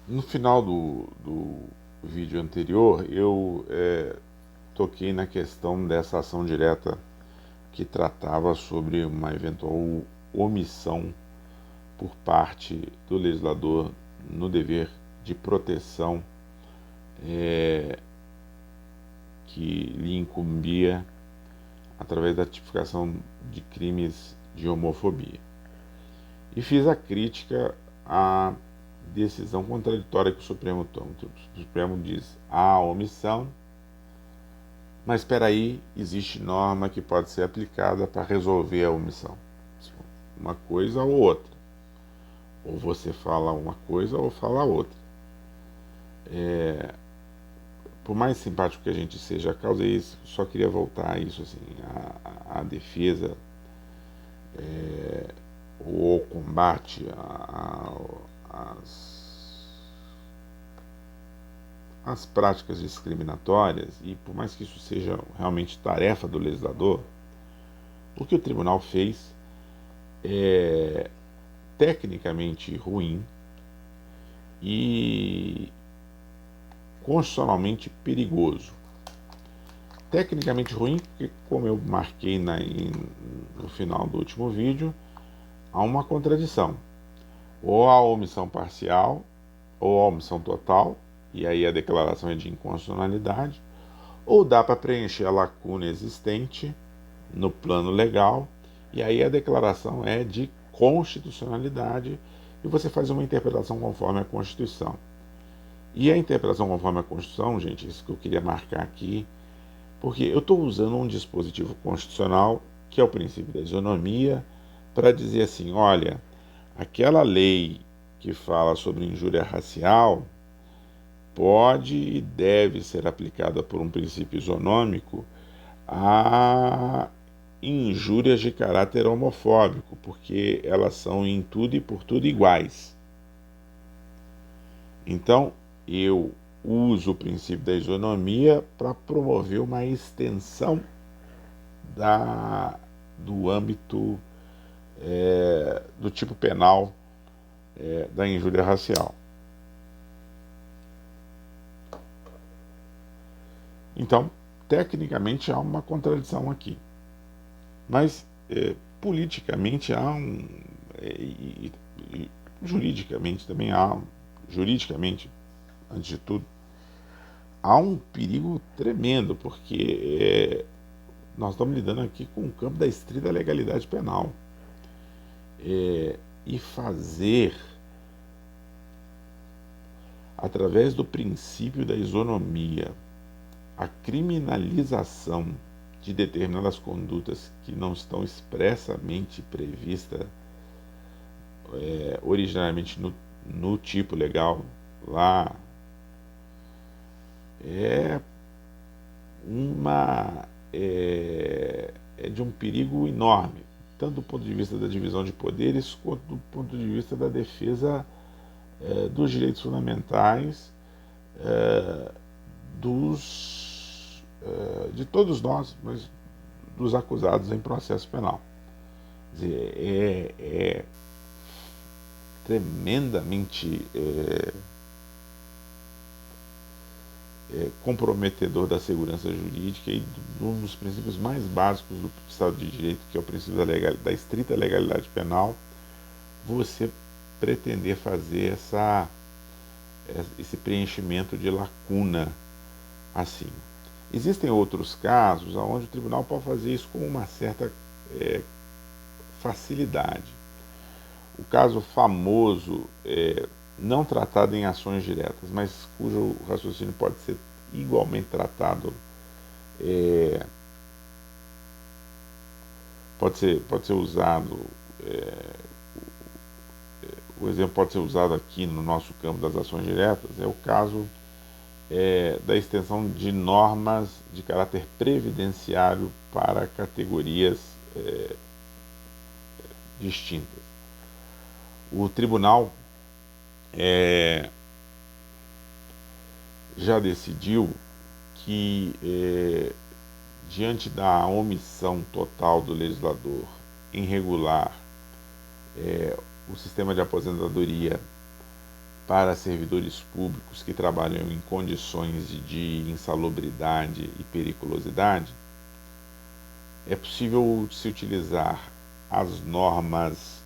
No final do vídeo anterior, eu toquei na questão dessa ação direta que tratava sobre uma eventual omissão por parte do legislador no dever de proteção que lhe incumbia através da tipificação de crimes de homofobia. E fiz a crítica à decisão contraditória que o Supremo toma. O Supremo diz: há omissão, mas espera aí, existe norma que pode ser aplicada para resolver a omissão. Uma coisa ou outra. Ou você fala uma coisa ou fala outra. Por mais simpático que a gente seja a causa, isso, só queria voltar a isso, assim, a defesa ou o combate às práticas discriminatórias, e por mais que isso seja realmente tarefa do legislador, o que o tribunal fez é tecnicamente ruim e constitucionalmente perigoso. Tecnicamente ruim porque, como eu marquei no final do último vídeo, há uma contradição. Ou há omissão parcial, ou há omissão total, e aí a declaração é de inconstitucionalidade, ou dá para preencher a lacuna existente no plano legal, e aí a declaração é de constitucionalidade, e você faz uma interpretação conforme a Constituição. E a interpretação conforme a Constituição, gente, isso que eu queria marcar aqui, porque eu estou usando um dispositivo constitucional, que é o princípio da isonomia, para dizer assim, olha, aquela lei que fala sobre injúria racial pode e deve ser aplicada por um princípio isonômico a injúrias de caráter homofóbico, porque elas são em tudo e por tudo iguais. Então, eu uso o princípio da isonomia para promover uma extensão do âmbito do tipo penal da injúria racial. Então, tecnicamente há uma contradição aqui, mas politicamente há e juridicamente também juridicamente, antes de tudo, há um perigo tremendo, porque nós estamos lidando aqui com o campo da estrita legalidade penal. E fazer, através do princípio da isonomia, a criminalização de determinadas condutas que não estão expressamente previstas originalmente no tipo legal lá, é de um perigo enorme, tanto do ponto de vista da divisão de poderes, quanto do ponto de vista da defesa dos direitos fundamentais de todos nós, mas dos acusados em processo penal. Quer dizer, é tremendamente comprometedor da segurança jurídica e um dos princípios mais básicos do Estado de Direito, que é o princípio da estrita legalidade penal, você pretender fazer esse preenchimento de lacuna assim. Existem outros casos onde o tribunal pode fazer isso com uma certa facilidade. O caso famoso, não tratado em ações diretas, mas cujo raciocínio pode ser igualmente tratado, pode ser usado, o exemplo pode ser usado aqui no nosso campo das ações diretas, é o caso da extensão de normas de caráter previdenciário para categorias distintas. O tribunal já decidiu que, diante da omissão total do legislador em regular o sistema de aposentadoria para servidores públicos que trabalham em condições de insalubridade e periculosidade, é possível se utilizar as normas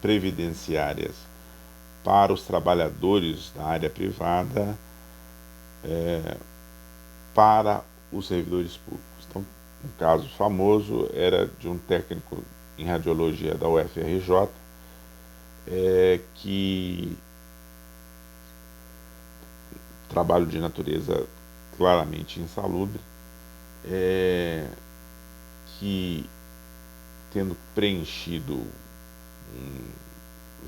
previdenciárias para os trabalhadores da área privada para os servidores públicos. Então, um caso famoso era de um técnico em radiologia da UFRJ, que trabalho de natureza claramente insalubre, que tendo preenchido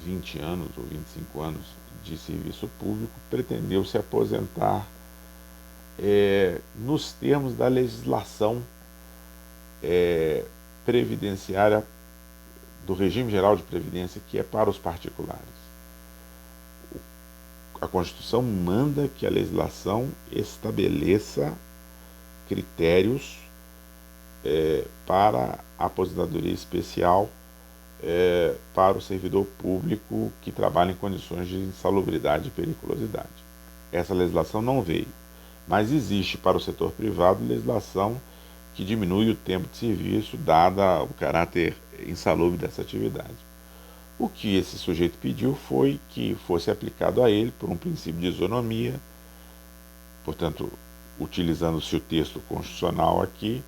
20 anos ou 25 anos de serviço público, pretendeu se aposentar nos termos da legislação previdenciária do regime geral de previdência, que é para os particulares. A Constituição manda que a legislação estabeleça critérios para a aposentadoria especial para o servidor público que trabalha em condições de insalubridade e periculosidade. Essa legislação não veio, mas existe para o setor privado legislação que diminui o tempo de serviço, dada o caráter insalubre dessa atividade. O que esse sujeito pediu foi que fosse aplicado a ele, por um princípio de isonomia, portanto, utilizando-se o texto constitucional aqui,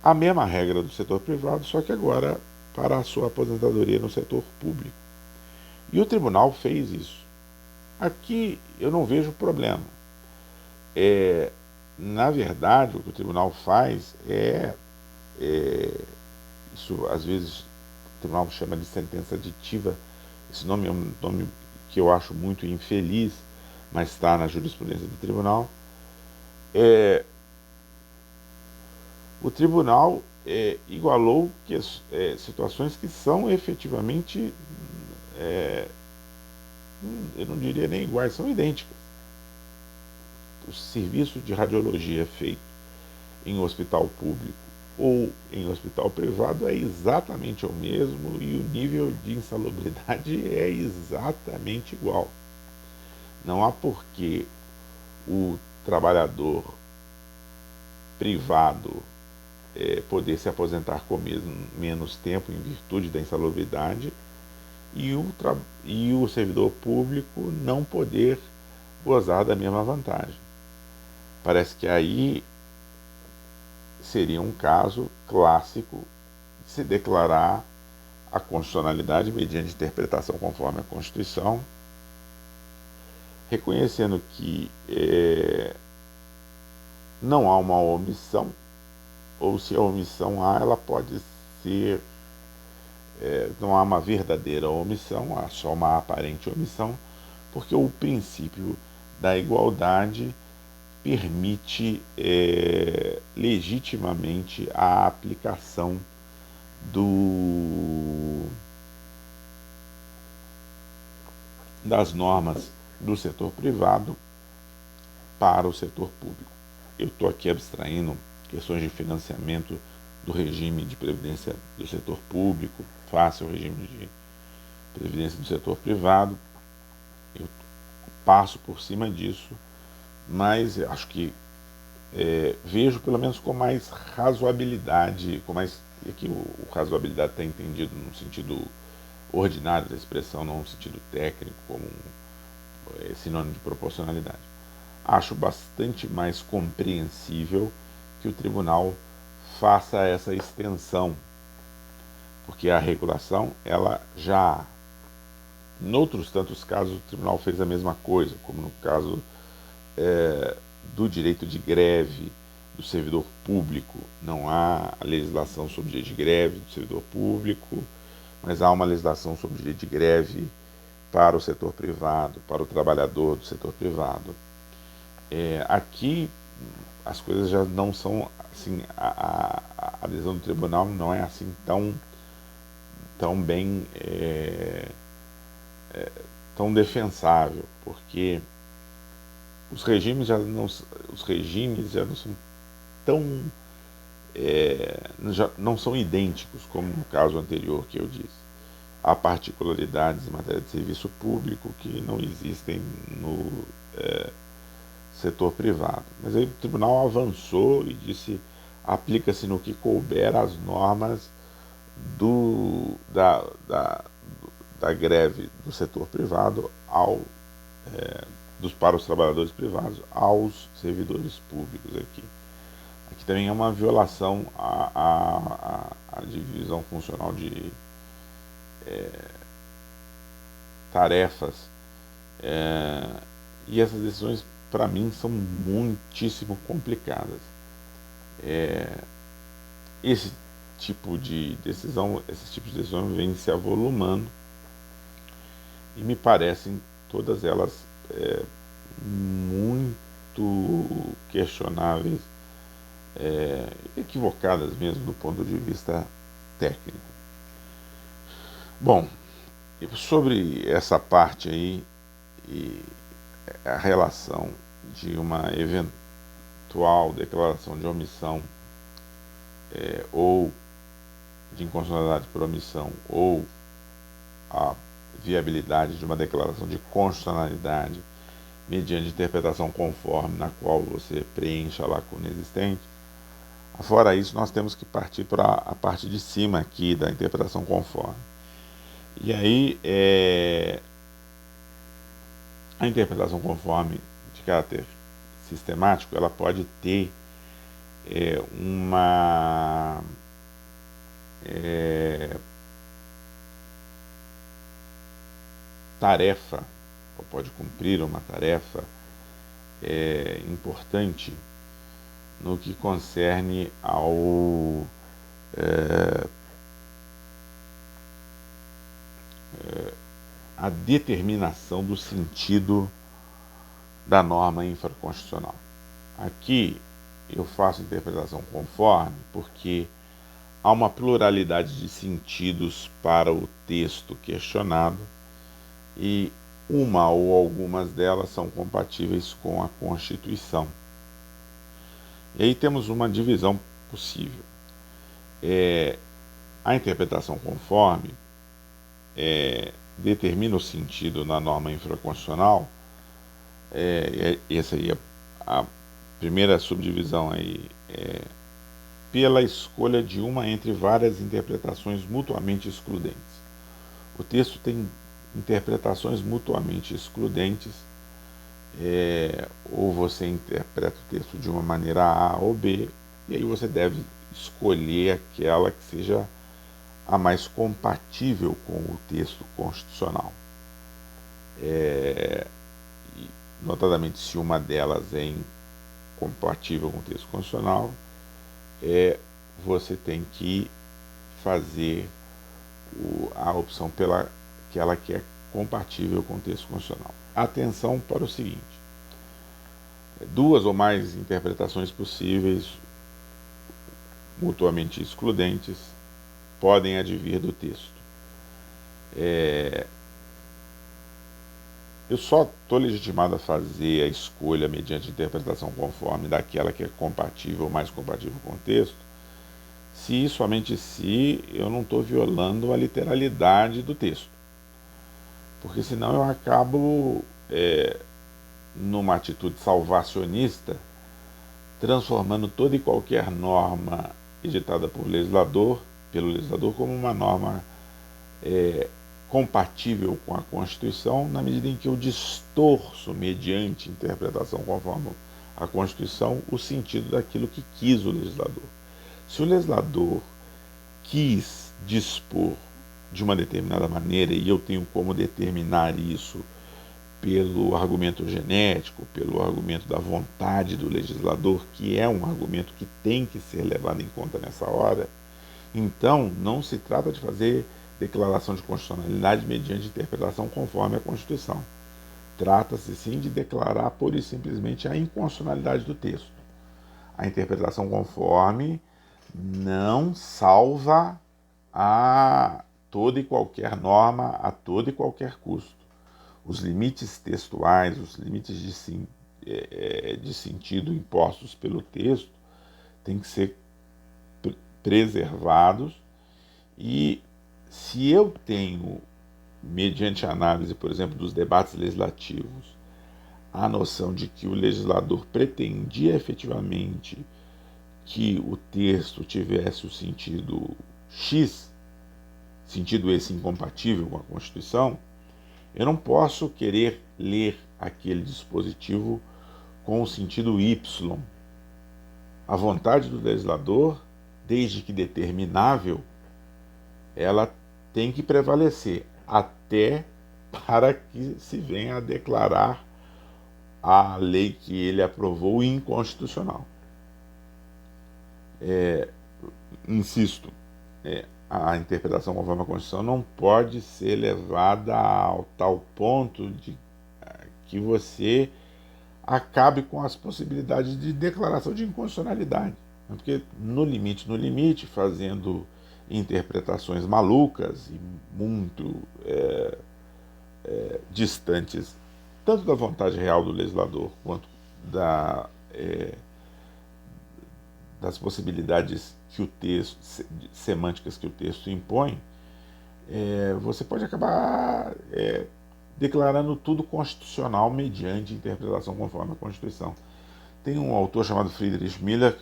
a mesma regra do setor privado, só que agora para a sua aposentadoria no setor público. E o tribunal fez isso. Aqui eu não vejo problema. Na verdade, o que o tribunal faz isso às vezes o tribunal chama de sentença aditiva. Esse nome é um nome que eu acho muito infeliz, mas está na jurisprudência do tribunal. O tribunal igualou situações que são efetivamente, eu não diria nem iguais, são idênticas. O serviço de radiologia feito em hospital público ou em hospital privado é exatamente o mesmo e o nível de insalubridade é exatamente igual. Não há por que o trabalhador privado poder se aposentar com menos tempo em virtude da insalubridade e o servidor público não poder gozar da mesma vantagem. Parece que aí seria um caso clássico de se declarar a constitucionalidade mediante interpretação conforme a Constituição, reconhecendo que não há uma omissão, ou se a omissão há, ela pode ser, não há uma verdadeira omissão, há só uma aparente omissão, porque o princípio da igualdade permite legitimamente a aplicação das normas do setor privado para o setor público. Eu estou aqui abstraindo questões de financiamento do regime de previdência do setor público face ao regime de previdência do setor privado. Eu passo por cima disso, mas acho que vejo pelo menos com mais razoabilidade, aqui o razoabilidade está entendido no sentido ordinário da expressão, não no sentido técnico, como sinônimo de proporcionalidade. Acho bastante mais compreensível que o tribunal faça essa extensão, porque a regulação ela já há. Em outros tantos casos o tribunal fez a mesma coisa, como no caso do direito de greve do servidor público. Não há a legislação sobre o direito de greve do servidor público, mas há uma legislação sobre o direito de greve para o setor privado, para o trabalhador do setor privado. Aqui as coisas já não são assim, a decisão do tribunal não é assim tão bem, tão defensável, porque os regimes já não são tão já não são idênticos como no caso anterior que eu disse. há particularidades em matéria de serviço público que não existem no setor privado. Mas aí o tribunal avançou e disse: aplica-se no que couber as normas da greve do setor privado para os trabalhadores privados aos servidores públicos aqui. Aqui também é uma violação à divisão funcional de tarefas. E essas decisões, para mim, são muitíssimo complicadas. Esse tipo de decisão, esses tipos de decisões vêm se avolumando e me parecem todas elas muito questionáveis, equivocadas mesmo do ponto de vista técnico. Bom, sobre essa parte aí e a relação de uma eventual declaração de omissão ou de inconstitucionalidade por omissão ou a viabilidade de uma declaração de constitucionalidade mediante interpretação conforme na qual você preencha a lacuna existente. Fora isso, nós temos que partir para a parte de cima aqui da interpretação conforme. E aí, a interpretação conforme de caráter sistemático, ela pode ter uma tarefa, ou pode cumprir uma tarefa importante no que concerne a determinação do sentido da norma infraconstitucional. Aqui eu faço interpretação conforme porque há uma pluralidade de sentidos para o texto questionado e uma ou algumas delas são compatíveis com a Constituição. E aí temos uma divisão possível. A interpretação conforme determina o sentido na norma infraconstitucional. Essa aí é a primeira subdivisão aí, pela escolha de uma entre várias interpretações mutuamente excludentes. O texto tem interpretações mutuamente excludentes, ou você interpreta o texto de uma maneira A ou B, e aí você deve escolher aquela que seja a mais compatível com o texto constitucional. Notadamente, se uma delas é incompatível com o texto constitucional, você tem que fazer a opção pela aquela que é compatível com o texto constitucional. Atenção para o seguinte: duas ou mais interpretações possíveis, mutuamente excludentes, podem advir do texto. Eu só estou legitimado a fazer a escolha mediante interpretação conforme daquela que é compatível ou mais compatível com o texto, se e somente se eu não estou violando a literalidade do texto. Porque senão eu acabo, numa atitude salvacionista, transformando toda e qualquer norma editada pelo legislador como uma norma compatível com a Constituição, na medida em que eu distorço, mediante interpretação conforme a Constituição, o sentido daquilo que quis o legislador. Se o legislador quis dispor de uma determinada maneira, e eu tenho como determinar isso pelo argumento genético, pelo argumento da vontade do legislador, que é um argumento que tem que ser levado em conta nessa hora, então não se trata de fazer declaração de constitucionalidade mediante interpretação conforme a Constituição. Trata-se sim de declarar pura e simplesmente a inconstitucionalidade do texto. A interpretação conforme não salva a toda e qualquer norma a todo e qualquer custo. Os limites textuais, os limites de sentido impostos pelo texto têm que ser preservados e se eu tenho, mediante a análise, por exemplo, dos debates legislativos, a noção de que o legislador pretendia efetivamente que o texto tivesse o sentido X, sentido esse incompatível com a Constituição, eu não posso querer ler aquele dispositivo com o sentido Y. A vontade do legislador, desde que determinável, ela tem que prevalecer até para que se venha a declarar a lei que ele aprovou inconstitucional. Insisto, a interpretação conforme a Constituição não pode ser levada ao tal ponto de que você acabe com as possibilidades de declaração de inconstitucionalidade. Porque no limite, fazendo interpretações malucas e muito distantes, tanto da vontade real do legislador quanto das possibilidades que o texto, semânticas que o texto impõe, você pode acabar declarando tudo constitucional mediante interpretação conforme a Constituição. Tem um autor chamado Friedrich Miller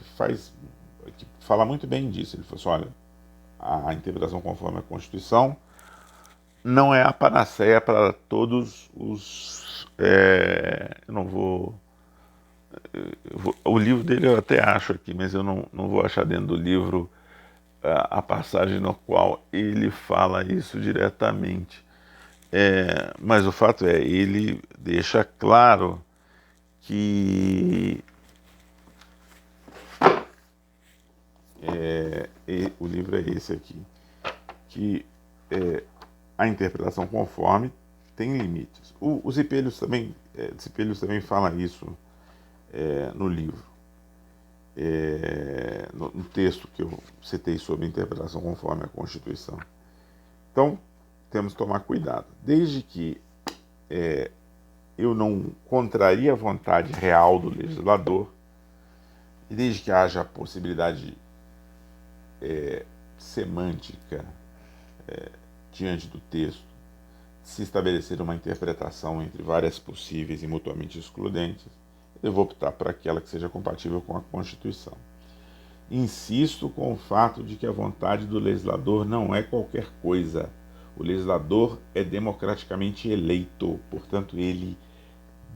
que fala muito bem disso. Ele falou assim, olha, a interpretação conforme a Constituição não é a panaceia para todos os... eu não vou... O livro dele eu até acho aqui, mas eu não vou achar dentro do livro a passagem no qual ele fala isso diretamente. Mas o fato é, ele deixa claro que o livro é esse aqui, que a interpretação conforme tem limites. O Zipelius também fala isso no livro. No texto que eu citei sobre interpretação conforme a Constituição. Então, temos que tomar cuidado. Desde que eu não contraria a vontade real do legislador, e desde que haja a possibilidade semântica diante do texto, de se estabelecer uma interpretação entre várias possíveis e mutuamente excludentes, eu vou optar por aquela que seja compatível com a Constituição. Insisto com o fato de que a vontade do legislador não é qualquer coisa. O legislador é democraticamente eleito, portanto, ele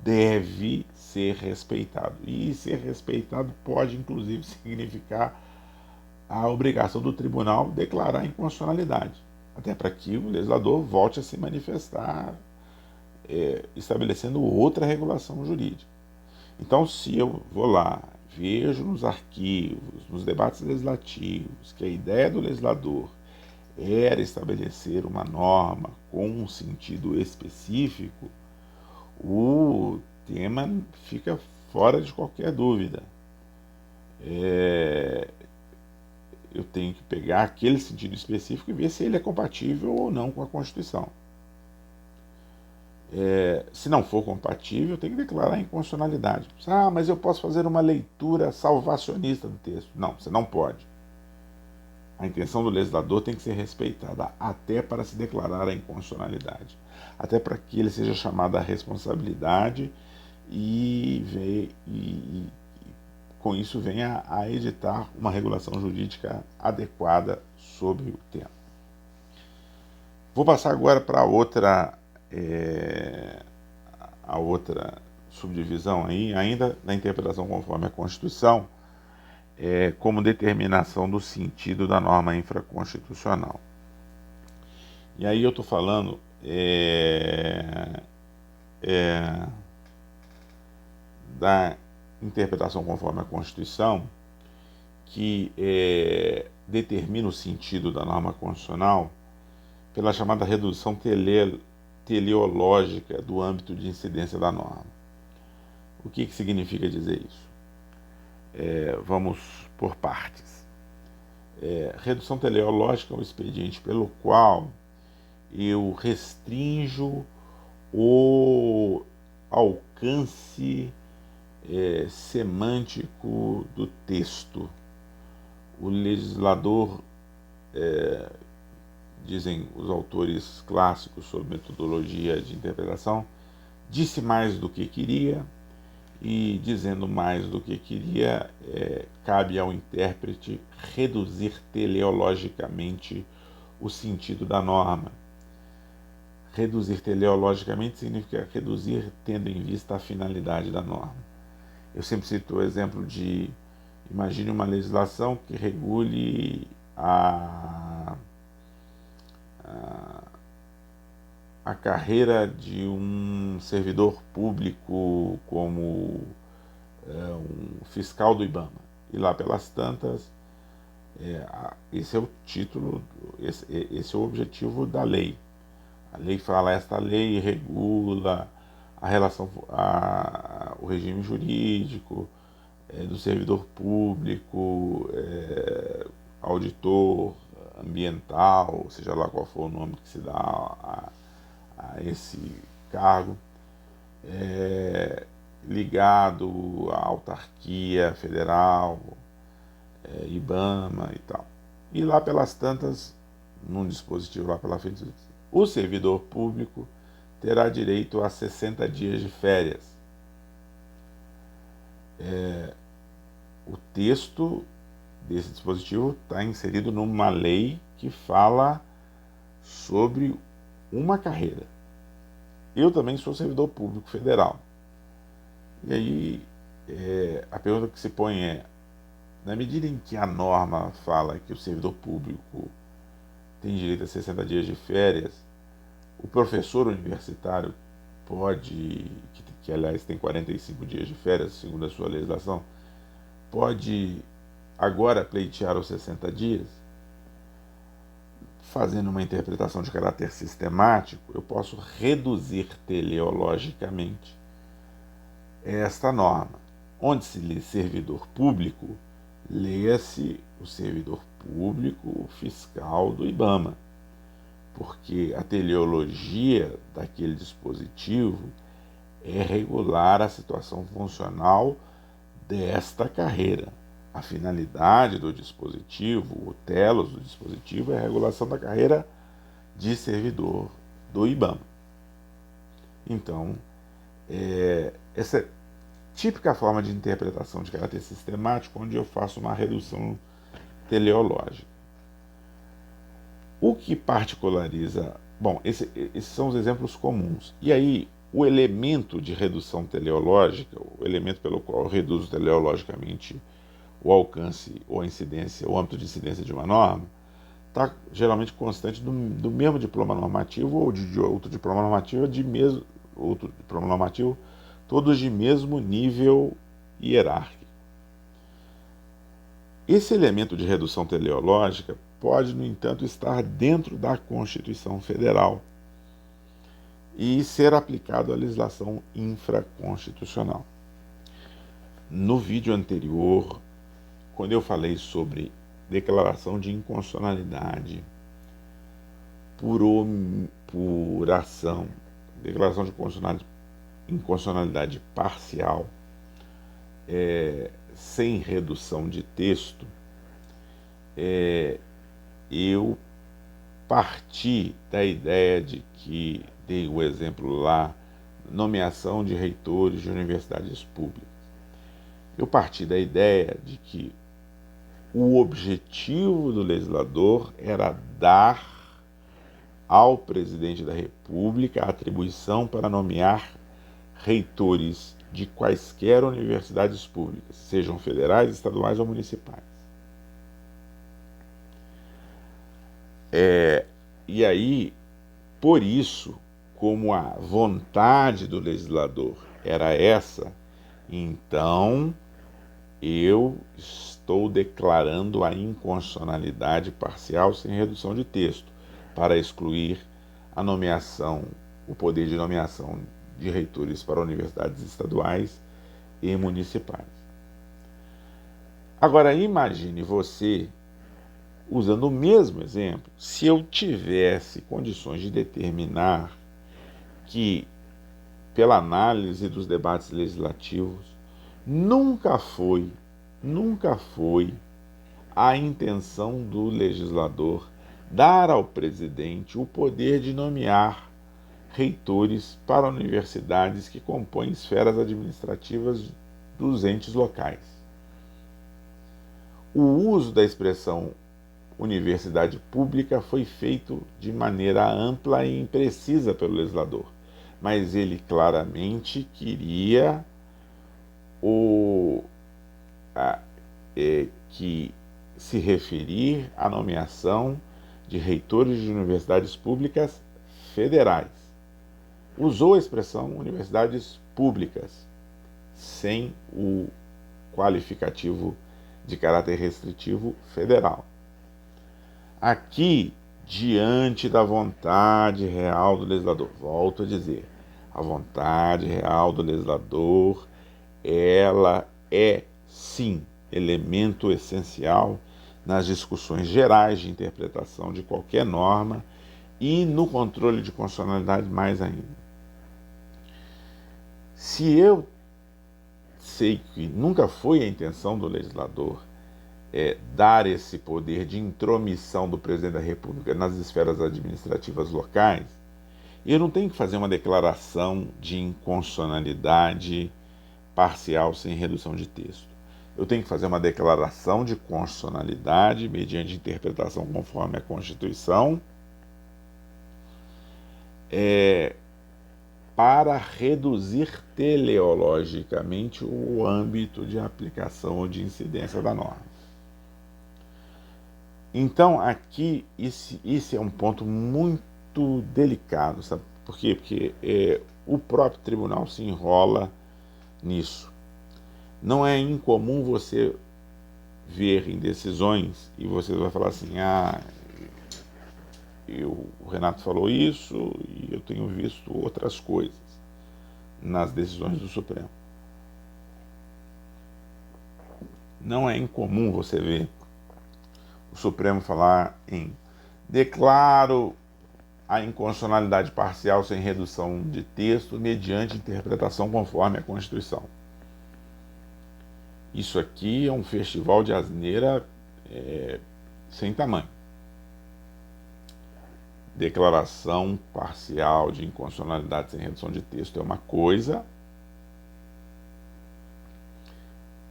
deve ser respeitado. E ser respeitado pode, inclusive, significar a obrigação do tribunal declarar a inconstitucionalidade, até para que o legislador volte a se manifestar, estabelecendo outra regulação jurídica. Então, se eu vou lá, vejo nos arquivos, nos debates legislativos, que a ideia do legislador era estabelecer uma norma com um sentido específico, o tema fica fora de qualquer dúvida. Eu tenho que pegar aquele sentido específico e ver se ele é compatível ou não com a Constituição. Se não for compatível, eu tenho que declarar a inconstitucionalidade. Mas eu posso fazer uma leitura salvacionista do texto. Não, você não pode. A intenção do legislador tem que ser respeitada, até para se declarar a inconstitucionalidade, até para que ele seja chamado à responsabilidade e com isso venha a editar uma regulação jurídica adequada sobre o tema. Vou passar agora para a outra subdivisão aí, ainda na interpretação conforme a Constituição, como determinação do sentido da norma infraconstitucional. E aí eu estou falando da interpretação conforme a Constituição, que determina o sentido da norma constitucional pela chamada redução teleológica do âmbito de incidência da norma. O que significa dizer isso? Vamos por partes. Redução teleológica é um expediente pelo qual eu restrinjo o alcance semântico do texto. O legislador dizem os autores clássicos sobre metodologia de interpretação, disse mais do que queria, e dizendo mais do que queria, cabe ao intérprete reduzir teleologicamente o sentido da norma. Reduzir teleologicamente significa reduzir tendo em vista a finalidade da norma. Eu sempre cito o exemplo de: imagine uma legislação que regule a carreira de um servidor público como um fiscal do IBAMA. E lá pelas tantas, esse é o título, esse é o objetivo da lei. A lei fala: esta lei regula a relação, o regime jurídico do servidor público, auditor ambiental, seja lá qual for o nome que se dá a esse cargo, ligado à autarquia federal, IBAMA e tal. E lá pelas tantas, num dispositivo lá pela frente, o servidor público terá direito a 60 dias de férias. O texto desse dispositivo está inserido numa lei que fala sobre uma carreira. Eu também sou servidor público federal. E aí a pergunta que se põe é: na medida em que a norma fala que o servidor público tem direito a 60 dias de férias, o professor universitário pode, que aliás tem 45 dias de férias, segundo a sua legislação, pode agora pleitear os 60 dias? Fazendo uma interpretação de caráter sistemático, eu posso reduzir teleologicamente esta norma. Onde se lê servidor público, leia-se o servidor público fiscal do IBAMA, porque a teleologia daquele dispositivo é regular a situação funcional desta carreira. A finalidade do dispositivo, o telos do dispositivo, é a regulação da carreira de servidor do IBAMA. Então, essa é típica forma de interpretação de caráter sistemático, onde eu faço uma redução teleológica. O que particulariza... Bom, esses são os exemplos comuns. E aí, o elemento de redução teleológica, o elemento pelo qual eu reduzo teleologicamente o alcance ou a incidência, o âmbito de incidência de uma norma, está geralmente constante do mesmo diploma normativo ou de outro diploma normativo, todos de mesmo nível hierárquico. Esse elemento de redução teleológica pode, no entanto, estar dentro da Constituição Federal e ser aplicado à legislação infraconstitucional. No vídeo anterior, quando eu falei sobre declaração de inconstitucionalidade por ação, declaração de inconstitucionalidade parcial, sem redução de texto, eu parti da ideia de que, dei o exemplo lá, nomeação de reitores de universidades públicas. Eu parti da ideia de que o objetivo do legislador era dar ao presidente da República a atribuição para nomear reitores de quaisquer universidades públicas, sejam federais, estaduais ou municipais. E aí, por isso, como a vontade do legislador era essa, então eu estou declarando a inconstitucionalidade parcial sem redução de texto, para excluir a nomeação, o poder de nomeação de reitores para universidades estaduais e municipais. Agora imagine você, usando o mesmo exemplo, se eu tivesse condições de determinar que, pela análise dos debates legislativos, nunca foi a intenção do legislador dar ao presidente o poder de nomear reitores para universidades que compõem esferas administrativas dos entes locais. O uso da expressão universidade pública foi feito de maneira ampla e imprecisa pelo legislador, mas ele claramente queria que se referir à nomeação de reitores de universidades públicas federais. Usou a expressão universidades públicas, sem o qualificativo de caráter restritivo federal. Aqui, diante da vontade real do legislador, volto a dizer, a vontade real do legislador, ela é, sim, elemento essencial nas discussões gerais de interpretação de qualquer norma e no controle de constitucionalidade mais ainda. Se eu sei que nunca foi a intenção do legislador dar esse poder de intromissão do presidente da República nas esferas administrativas locais, eu não tenho que fazer uma declaração de inconstitucionalidade parcial sem redução de texto. Eu tenho que fazer uma declaração de constitucionalidade mediante interpretação conforme a Constituição, para reduzir teleologicamente o âmbito de aplicação ou de incidência da norma. Então, aqui, esse é um ponto muito delicado, sabe por quê? Porque o próprio tribunal se enrola nisso. Não é incomum você ver em decisões e você vai falar assim, o Renato falou isso e eu tenho visto outras coisas nas decisões do Supremo. Não é incomum você ver o Supremo falar em declaro a inconstitucionalidade parcial sem redução de texto mediante interpretação conforme a Constituição. Isso aqui é um festival de asneira sem tamanho. Declaração parcial de inconstitucionalidade sem redução de texto é uma coisa,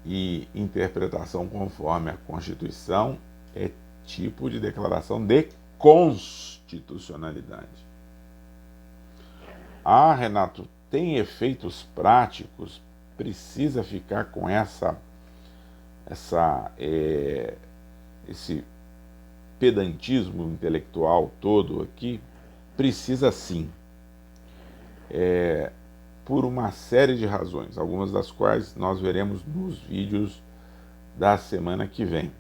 e interpretação conforme a Constituição é tipo de declaração de constitucionalidade. Renato, tem efeitos práticos? Precisa ficar com esse pedantismo intelectual todo aqui? Precisa sim. Por uma série de razões, algumas das quais nós veremos nos vídeos da semana que vem.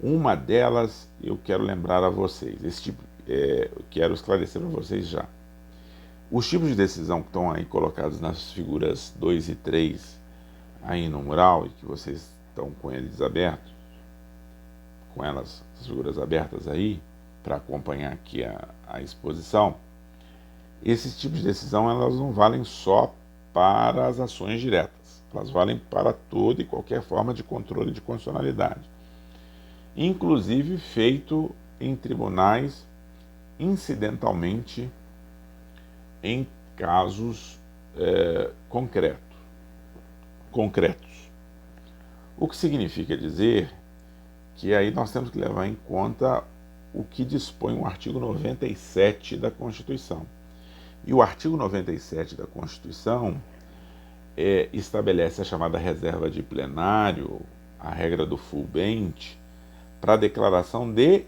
Uma delas eu quero lembrar a vocês, eu quero esclarecer para vocês já. Os tipos de decisão que estão aí colocados nas figuras 2 e 3 aí no mural, e que vocês estão com eles abertos, com as figuras abertas aí, para acompanhar aqui a exposição, esses tipos de decisão elas não valem só para as ações diretas, elas valem para toda e qualquer forma de controle de constitucionalidade, inclusive feito em tribunais incidentalmente em casos concretos. O que significa dizer que aí nós temos que levar em conta o que dispõe o artigo 97 da Constituição. E o artigo 97 da Constituição estabelece a chamada reserva de plenário, a regra do full bench, para a declaração de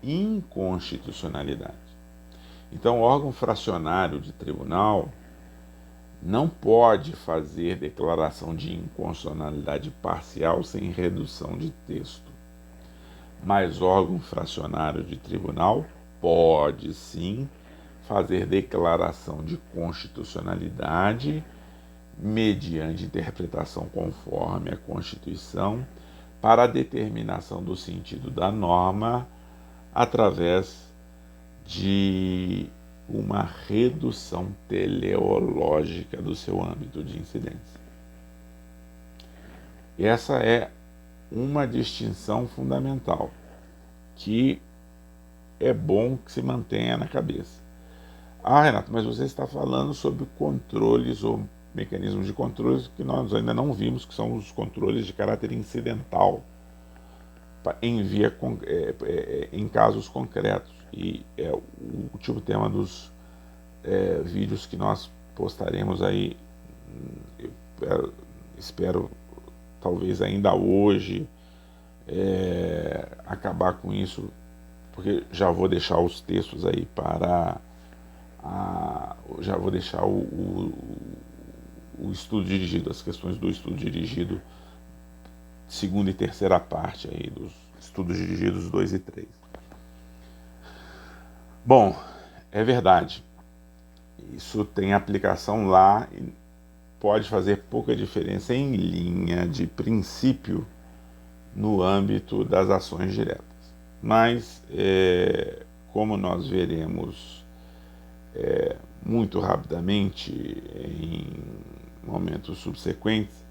inconstitucionalidade. Então, o órgão fracionário de tribunal não pode fazer declaração de inconstitucionalidade parcial sem redução de texto. Mas o órgão fracionário de tribunal pode sim fazer declaração de constitucionalidade mediante interpretação conforme a Constituição para a determinação do sentido da norma através de uma redução teleológica do seu âmbito de incidência. Essa é uma distinção fundamental que é bom que se mantenha na cabeça. Ah, Renato, mas você está falando sobre controles ou mecanismos de controles que nós ainda não vimos, que são os controles de caráter incidental em casos concretos. E é o último tema dos vídeos que nós postaremos aí. Espero talvez ainda hoje acabar com isso, porque já vou deixar os textos aí já vou deixar o estudo dirigido, as questões do estudo dirigido, segunda e terceira parte aí dos estudos dirigidos 2 e 3. Bom, é verdade, isso tem aplicação lá e pode fazer pouca diferença em linha de princípio no âmbito das ações diretas. Mas, como nós veremos muito rapidamente em momentos subsequentes,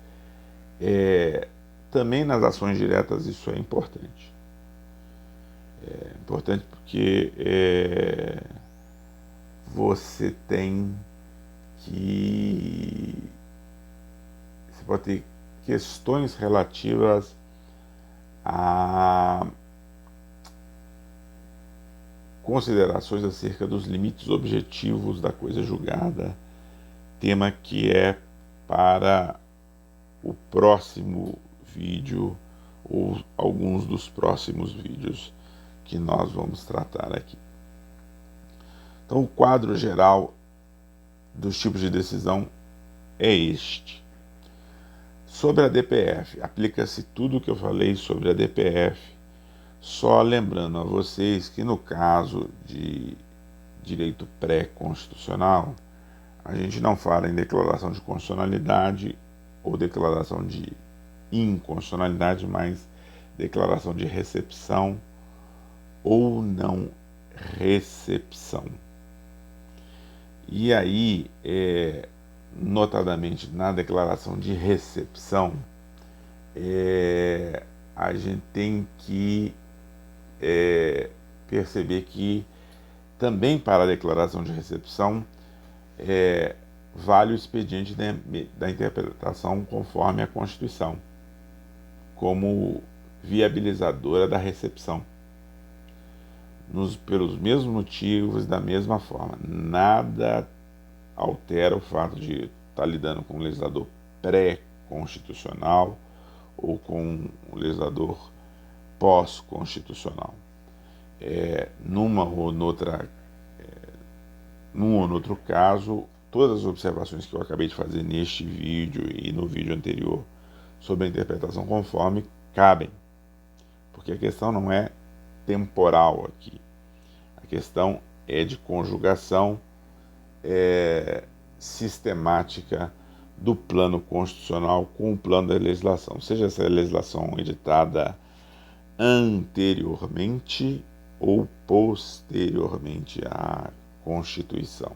também nas ações diretas isso é importante. É importante porque você pode ter questões relativas a considerações acerca dos limites objetivos da coisa julgada, tema que é para o próximo vídeo ou alguns dos próximos vídeos que nós vamos tratar aqui. Então, o quadro geral dos tipos de decisão é este. Sobre a DPF, aplica-se tudo o que eu falei sobre a DPF, só lembrando a vocês que no caso de direito pré-constitucional, a gente não fala em declaração de constitucionalidade ou declaração de inconstitucionalidade, mas declaração de recepção ou não recepção. E aí, notadamente na declaração de recepção, a gente tem que perceber que também para a declaração de recepção vale o expediente da interpretação conforme a Constituição, como viabilizadora da recepção. Pelos mesmos motivos, da mesma forma. Nada altera o fato de estar lidando com um legislador pré-constitucional ou com um legislador pós-constitucional. Num ou no outro caso, todas as observações que eu acabei de fazer neste vídeo e no vídeo anterior sobre a interpretação conforme cabem, porque a questão não é temporal aqui, a questão é de conjugação sistemática do plano constitucional com o plano da legislação, seja essa legislação editada anteriormente ou posteriormente à Constituição.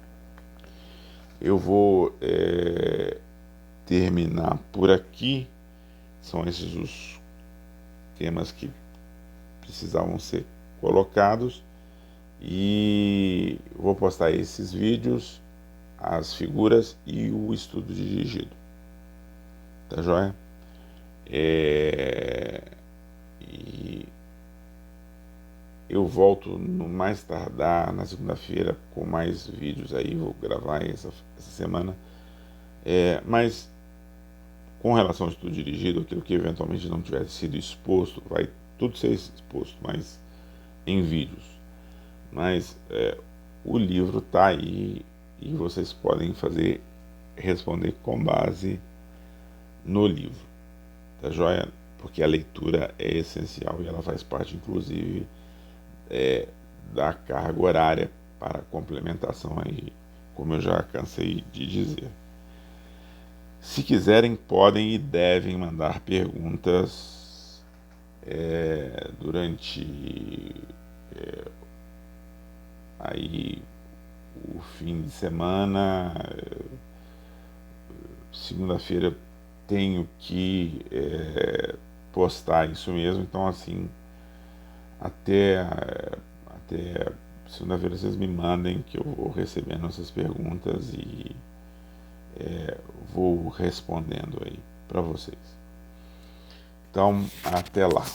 Eu vou terminar por aqui. São esses os temas que precisavam ser colocados e vou postar esses vídeos, as figuras e o estudo dirigido. Tá joia? E eu volto no mais tardar na segunda-feira com mais vídeos aí, vou gravar essa semana. Mas com relação ao estudo dirigido, aquilo que eventualmente não tivesse sido exposto, vai tudo ser exposto, mas em vídeos. Mas o livro está aí e vocês podem responder com base no livro, tá joia? Porque a leitura é essencial e ela faz parte, inclusive, da carga horária para complementação aí, como eu já cansei de dizer. Se quiserem, podem e devem mandar perguntas durante aí o fim de semana. Segunda-feira tenho que postar isso mesmo, então assim até até segunda-feira vocês me mandem, que eu vou recebendo essas perguntas e vou respondendo aí para vocês. Então, até lá.